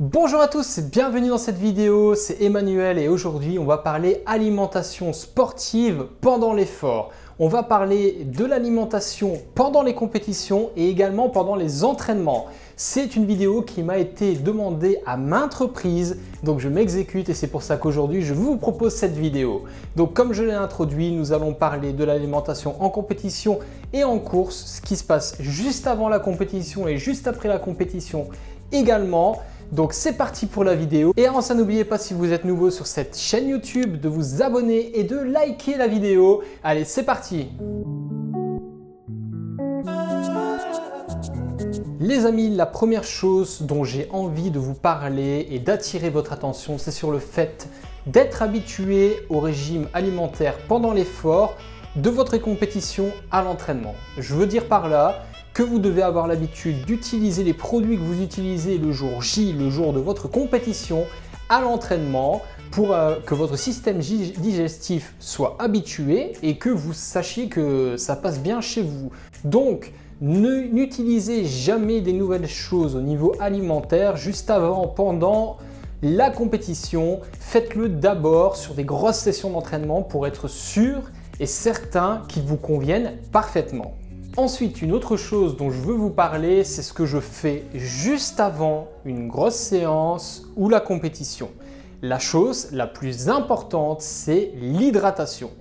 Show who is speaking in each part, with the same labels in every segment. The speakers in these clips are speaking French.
Speaker 1: Bonjour à tous et bienvenue dans cette vidéo, c'est Emmanuel et aujourd'hui on va parler alimentation sportive pendant l'effort. On va parler de l'alimentation pendant les compétitions et également pendant les entraînements. C'est une vidéo qui m'a été demandée à maintes reprises, donc je m'exécute et c'est pour ça qu'aujourd'hui je vous propose cette vidéo. Donc comme je l'ai introduit, nous allons parler de l'alimentation en compétition et en course, ce qui se passe juste avant la compétition et juste après la compétition également. Donc c'est parti pour la vidéo et avant ça n'oubliez pas, si vous êtes nouveau sur cette chaîne YouTube, de vous abonner et de liker la vidéo. Allez, c'est parti. Les amis, la première chose dont j'ai envie de vous parler et d'attirer votre attention, c'est sur le fait d'être habitué au régime alimentaire pendant l'effort de votre compétition à l'entraînement. Je veux dire par là que vous devez avoir l'habitude d'utiliser les produits que vous utilisez le jour J, le jour de votre compétition, à l'entraînement pour que votre système digestif soit habitué et que vous sachiez que ça passe bien chez vous. Donc, n'utilisez jamais des nouvelles choses au niveau alimentaire juste avant, pendant la compétition. Faites-le d'abord sur des grosses sessions d'entraînement pour être sûr et certain qu'ils vous conviennent parfaitement. Ensuite, une autre chose dont je veux vous parler, c'est ce que je fais juste avant une grosse séance ou la compétition. La chose la plus importante, c'est l'hydratation.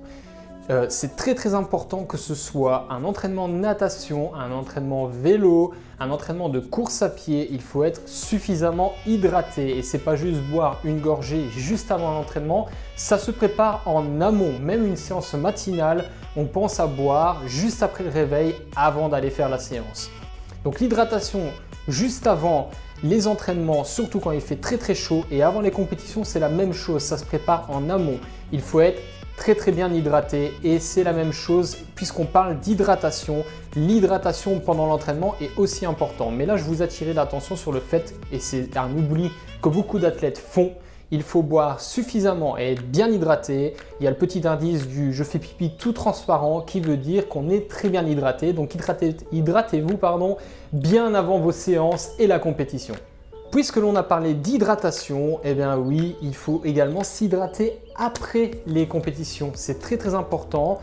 Speaker 1: C'est très important que ce soit un entraînement de natation, un entraînement vélo, un entraînement de course à pied, il faut être suffisamment hydraté et c'est pas juste boire une gorgée juste avant l'entraînement, ça se prépare en amont. Même une séance matinale, on pense à boire juste après le réveil avant d'aller faire la séance. Donc l'hydratation juste avant les entraînements, surtout quand il fait très chaud, et avant les compétitions, c'est la même chose, ça se prépare en amont. Il faut être très bien hydraté et c'est la même chose puisqu'on parle d'hydratation. L'hydratation pendant l'entraînement est aussi important. Mais là, je vous attirer l'attention sur le fait, et c'est un oubli que beaucoup d'athlètes font, il faut boire suffisamment et être bien hydraté. Il y a le petit indice du « je fais pipi tout transparent » qui veut dire qu'on est très bien hydraté. Donc hydratez-vous bien avant vos séances et la compétition. Puisque l'on a parlé d'hydratation, eh bien oui, il faut également s'hydrater après les compétitions. C'est très important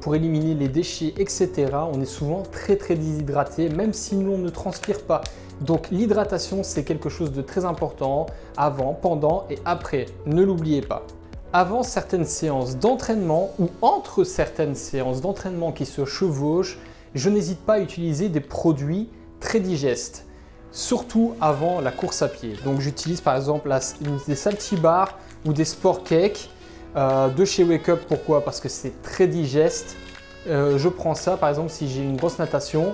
Speaker 1: pour éliminer les déchets, etc. On est souvent très déshydraté, même si nous on ne transpire pas. Donc l'hydratation, c'est quelque chose de très important avant, pendant et après. Ne l'oubliez pas. Avant certaines séances d'entraînement ou entre certaines séances d'entraînement qui se chevauchent, je n'hésite pas à utiliser des produits très digestes. Surtout avant la course à pied. Donc j'utilise par exemple des Saltibars ou des Sport Cake de chez Wake Up. Pourquoi? Parce que c'est très digeste. Je prends ça par exemple si j'ai une grosse natation,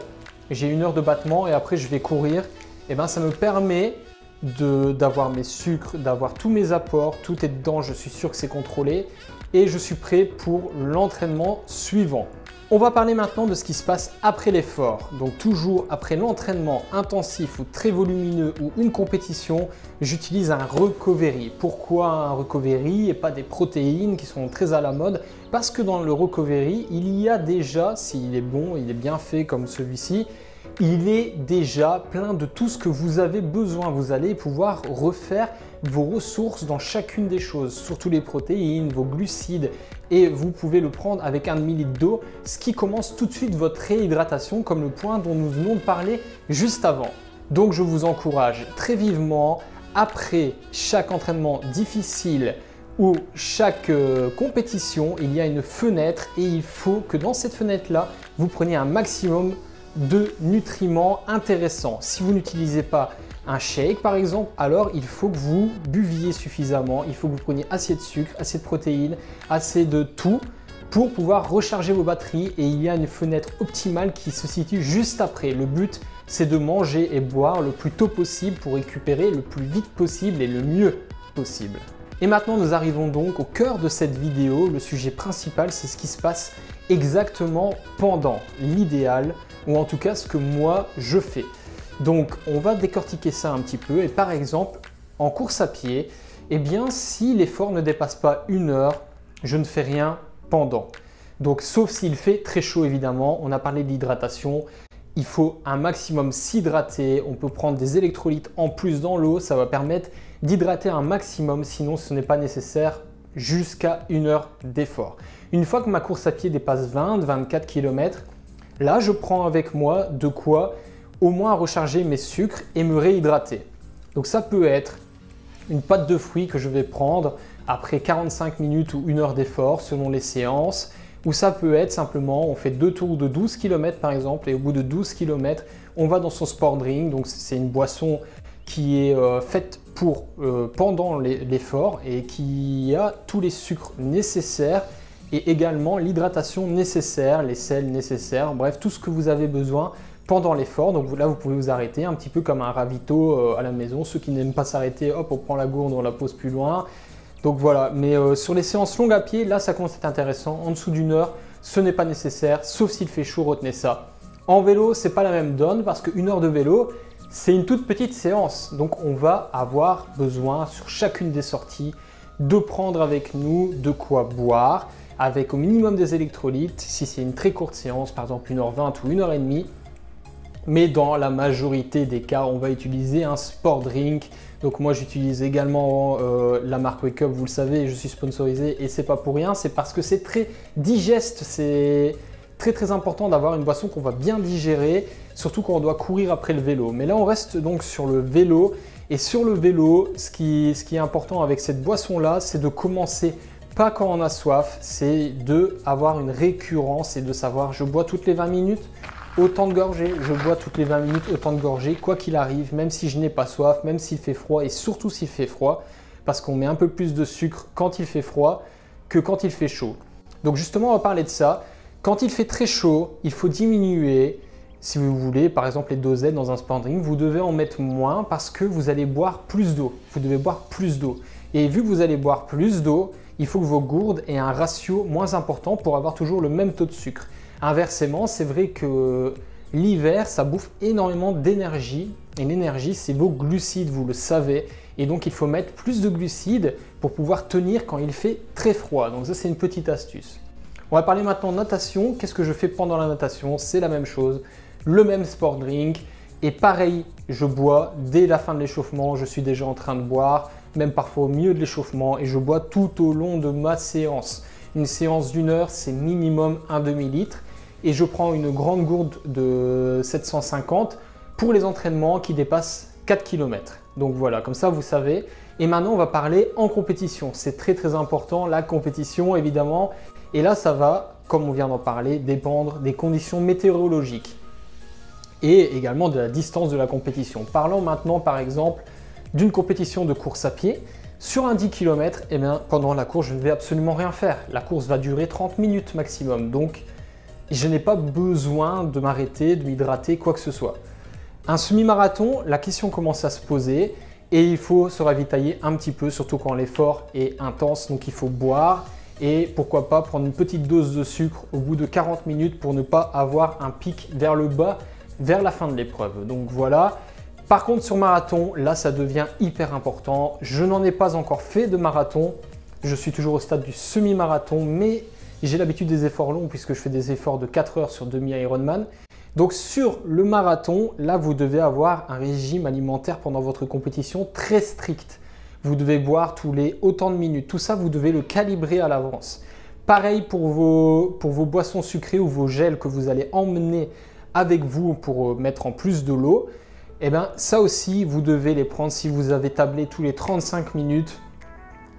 Speaker 1: j'ai 1 heure de battement et après je vais courir. Et bien ça me permet d'avoir mes sucres, d'avoir tous mes apports, tout est dedans, je suis sûr que c'est contrôlé et je suis prêt pour l'entraînement suivant. On va parler maintenant de ce qui se passe après l'effort. Donc toujours après l'entraînement intensif ou très volumineux ou une compétition, j'utilise un recovery. Pourquoi un recovery et pas des protéines qui sont très à la mode? Parce que dans le recovery, il y a déjà, s'il est bon, il est bien fait comme celui-ci, il est déjà plein de tout ce que vous avez besoin. Vous allez pouvoir refaire vos ressources dans chacune des choses, surtout les protéines, vos glucides, et vous pouvez le prendre avec 1 demi-litre d'eau, ce qui commence tout de suite votre réhydratation, comme le point dont nous venons de parler juste avant. Donc je vous encourage très vivement, après chaque entraînement difficile ou chaque compétition, il y a une fenêtre et il faut que dans cette fenêtre-là, vous preniez un maximum de nutriments intéressants. Si vous n'utilisez pas un shake par exemple, alors il faut que vous buviez suffisamment, il faut que vous preniez assez de sucre, assez de protéines, assez de tout pour pouvoir recharger vos batteries et il y a une fenêtre optimale qui se situe juste après. Le but, c'est de manger et boire le plus tôt possible pour récupérer le plus vite possible et le mieux possible. Et maintenant, nous arrivons donc au cœur de cette vidéo. Le sujet principal, c'est ce qui se passe exactement pendant l'idéal, ou en tout cas ce que moi je fais. Donc on va décortiquer ça un petit peu et par exemple en course à pied, eh bien si l'effort ne dépasse pas 1 heure, je ne fais rien pendant. Donc sauf s'il fait très chaud évidemment, on a parlé d'hydratation, il faut un maximum s'hydrater. On peut prendre des électrolytes en plus dans l'eau, ça va permettre d'hydrater un maximum, sinon ce n'est pas nécessaire jusqu'à 1 heure d'effort. Une fois que ma course à pied dépasse 20-24 km, là je prends avec moi de quoi au moins recharger mes sucres et me réhydrater. Donc ça peut être une pâte de fruits que je vais prendre après 45 minutes ou 1 heure d'effort selon les séances, ou ça peut être simplement, on fait 2 tours de 12 km par exemple, et au bout de 12 km, on va dans son sport drink. Donc c'est une boisson qui est faite pour pendant l'effort et qui a tous les sucres nécessaires et également l'hydratation nécessaire, les sels nécessaires, bref, tout ce que vous avez besoin pendant l'effort. Donc là, vous pouvez vous arrêter un petit peu comme un ravito à la maison. Ceux qui n'aiment pas s'arrêter, hop, on prend la gourde, on la pose plus loin. Donc voilà, mais sur les séances longues à pied, là, ça commence à être intéressant. En dessous d'1 heure, ce n'est pas nécessaire, sauf s'il fait chaud, retenez ça. En vélo, c'est pas la même donne parce qu'1 heure de vélo, c'est une toute petite séance. Donc on va avoir besoin sur chacune des sorties de prendre avec nous de quoi boire, avec au minimum des électrolytes, si c'est une très courte séance, par exemple 1h20 ou 1h30. Mais dans la majorité des cas, on va utiliser un sport drink. Donc moi, j'utilise également la marque Wake Up, vous le savez, je suis sponsorisé et c'est pas pour rien, c'est parce que c'est très digeste, c'est très important d'avoir une boisson qu'on va bien digérer, surtout quand on doit courir après le vélo. Mais là, on reste donc sur le vélo. Et sur le vélo, ce qui est important avec cette boisson-là, c'est de commencer pas quand on a soif, c'est d'avoir une récurrence et de savoir, je bois toutes les 20 minutes, autant de gorgées, je bois toutes les 20 minutes, autant de gorgées, quoi qu'il arrive, même si je n'ai pas soif, même s'il fait froid et surtout s'il fait froid, parce qu'on met un peu plus de sucre quand il fait froid que quand il fait chaud. Donc justement, on va parler de ça. Quand il fait très chaud, il faut diminuer. Si vous voulez, par exemple, les dosettes dans un sport drink, vous devez en mettre moins parce que vous allez boire plus d'eau. Vous devez boire plus d'eau. Et vu que vous allez boire plus d'eau, il faut que vos gourdes aient un ratio moins important pour avoir toujours le même taux de sucre. Inversement, c'est vrai que l'hiver, ça bouffe énormément d'énergie. Et l'énergie, c'est vos glucides, vous le savez. Et donc, il faut mettre plus de glucides pour pouvoir tenir quand il fait très froid. Donc ça, c'est une petite astuce. On va parler maintenant de natation. Qu'est-ce que je fais pendant la natation? C'est la même chose. Le même sport drink. Et pareil, je bois dès la fin de l'échauffement. Je suis déjà en train de boire, même parfois au milieu de l'échauffement. Et je bois tout au long de ma séance. Une séance d'1 heure, c'est minimum un demi-litre. Et je prends une grande gourde de 750 pour les entraînements qui dépassent 4 km. Donc voilà, comme ça vous savez. Et maintenant, on va parler en compétition. C'est très important, la compétition évidemment. Et là, ça va, comme on vient d'en parler, dépendre des conditions météorologiques et également de la distance de la compétition. Parlons maintenant par exemple d'une compétition de course à pied. Sur un 10 km, eh bien, pendant la course, je ne vais absolument rien faire. La course va durer 30 minutes maximum. Donc, je n'ai pas besoin de m'arrêter, de m'hydrater, quoi que ce soit. Un semi-marathon, la question commence à se poser et il faut se ravitailler un petit peu, surtout quand l'effort est intense. Donc, il faut boire et pourquoi pas prendre une petite dose de sucre au bout de 40 minutes pour ne pas avoir un pic vers le bas, vers la fin de l'épreuve. Donc voilà. Par contre, sur marathon, là, ça devient hyper important. Je n'en ai pas encore fait de marathon. Je suis toujours au stade du semi-marathon, mais j'ai l'habitude des efforts longs puisque je fais des efforts de 4 heures sur demi-Ironman. Donc sur le marathon, là, vous devez avoir un régime alimentaire pendant votre compétition très strict. Vous devez boire tous les autant de minutes. Tout ça, vous devez le calibrer à l'avance. Pareil pour vos boissons sucrées ou vos gels que vous allez emmener avec vous pour mettre en plus de l'eau. Eh bien, ça aussi, vous devez les prendre si vous avez tablé tous les 35 minutes.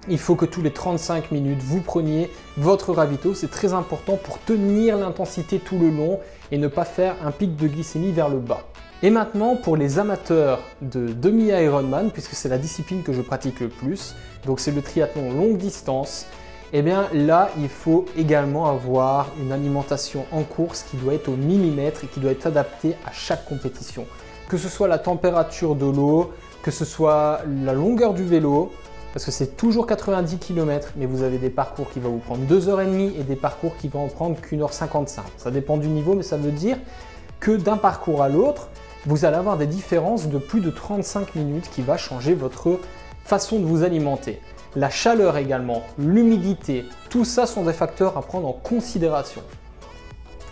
Speaker 1: Il faut que tous les 35 minutes, vous preniez votre ravito. C'est très important pour tenir l'intensité tout le long et ne pas faire un pic de glycémie vers le bas. Et maintenant, pour les amateurs de demi-Ironman, puisque c'est la discipline que je pratique le plus, donc c'est le triathlon longue distance, eh bien là, il faut également avoir une alimentation en course qui doit être au millimètre et qui doit être adaptée à chaque compétition. Que ce soit la température de l'eau, que ce soit la longueur du vélo, parce que c'est toujours 90 km, mais vous avez des parcours qui vont vous prendre 2h30 et des parcours qui vont en prendre qu'1h55. Ça dépend du niveau, mais ça veut dire que d'un parcours à l'autre, vous allez avoir des différences de plus de 35 minutes qui va changer votre façon de vous alimenter. La chaleur également, l'humidité, tout ça sont des facteurs à prendre en considération.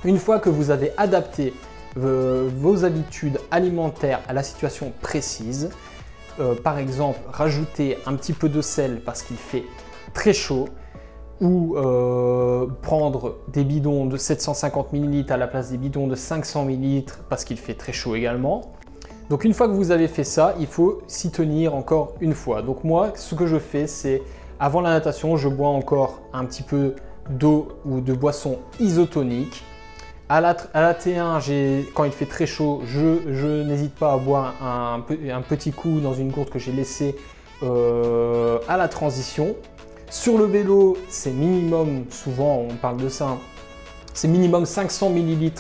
Speaker 1: Une fois que vous avez adapté vos habitudes alimentaires à la situation précise. Par exemple, rajouter un petit peu de sel parce qu'il fait très chaud, ou prendre des bidons de 750 ml à la place des bidons de 500 ml parce qu'il fait très chaud également. Donc une fois que vous avez fait ça, il faut s'y tenir encore une fois. Donc moi, ce que je fais, c'est avant la natation, je bois encore un petit peu d'eau ou de boisson isotonique. À la T1, quand il fait très chaud, je n'hésite pas à boire un petit coup dans une gourde que j'ai laissée à la transition. Sur le vélo, c'est minimum, souvent on parle de ça, c'est minimum 500 ml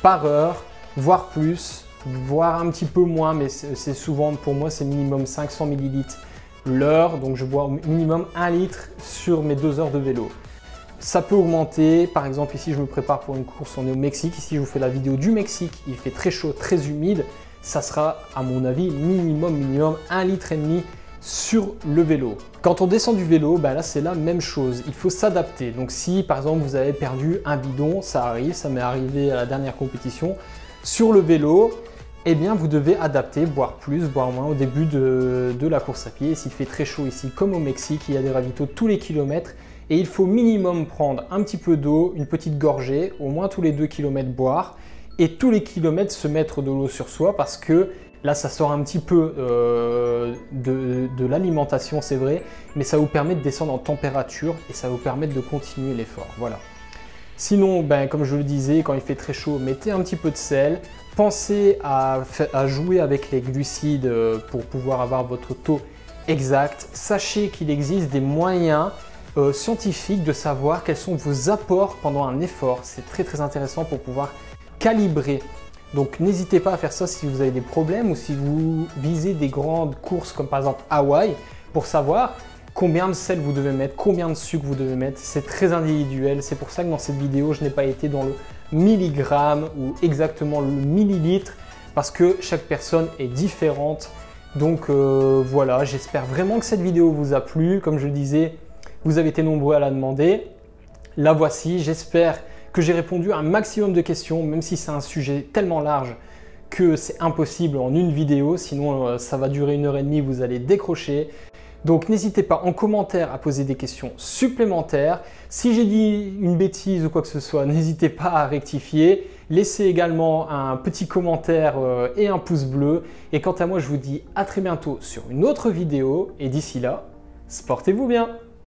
Speaker 1: par heure, voire plus, voire un petit peu moins, mais c'est souvent, pour moi, c'est minimum 500 ml l'heure. Donc je bois minimum 1 litre sur mes 2 heures de vélo. Ça peut augmenter, par exemple ici je me prépare pour une course, on est au Mexique, ici je vous fais la vidéo du Mexique, il fait très chaud, très humide, ça sera à mon avis minimum 1,5 litre sur le vélo. Quand on descend du vélo, bah là c'est la même chose, il faut s'adapter. Donc si par exemple vous avez perdu un bidon, ça arrive, ça m'est arrivé à la dernière compétition, sur le vélo, eh bien vous devez adapter, boire plus, boire moins au début de la course à pied. S'il fait très chaud ici comme au Mexique, il y a des ravitaux tous les kilomètres et il faut minimum prendre un petit peu d'eau, une petite gorgée, au moins tous les 2 km boire et tous les kilomètres se mettre de l'eau sur soi parce que là, ça sort un petit peu de l'alimentation, c'est vrai, mais ça vous permet de descendre en température et ça vous permet de continuer l'effort. Voilà. Sinon, ben, comme je le disais, quand il fait très chaud, mettez un petit peu de sel. Pensez à jouer avec les glucides pour pouvoir avoir votre taux exact. Sachez qu'il existe des moyens scientifiques de savoir quels sont vos apports pendant un effort. C'est très intéressant pour pouvoir calibrer. Donc n'hésitez pas à faire ça si vous avez des problèmes ou si vous visez des grandes courses comme par exemple Hawaï pour savoir combien de sel vous devez mettre, combien de sucre vous devez mettre. C'est très individuel. C'est pour ça que dans cette vidéo, je n'ai pas été dans le milligramme ou exactement le millilitre parce que chaque personne est différente. Donc voilà, j'espère vraiment que cette vidéo vous a plu. Comme je le disais, vous avez été nombreux à la demander. La voici, j'espère que j'ai répondu à un maximum de questions, même si c'est un sujet tellement large que c'est impossible en une vidéo, sinon ça va durer 1h30, vous allez décrocher. Donc n'hésitez pas en commentaire à poser des questions supplémentaires. Si j'ai dit une bêtise ou quoi que ce soit, n'hésitez pas à rectifier. Laissez également un petit commentaire et un pouce bleu. Et quant à moi, je vous dis à très bientôt sur une autre vidéo. Et d'ici là, sportez-vous bien!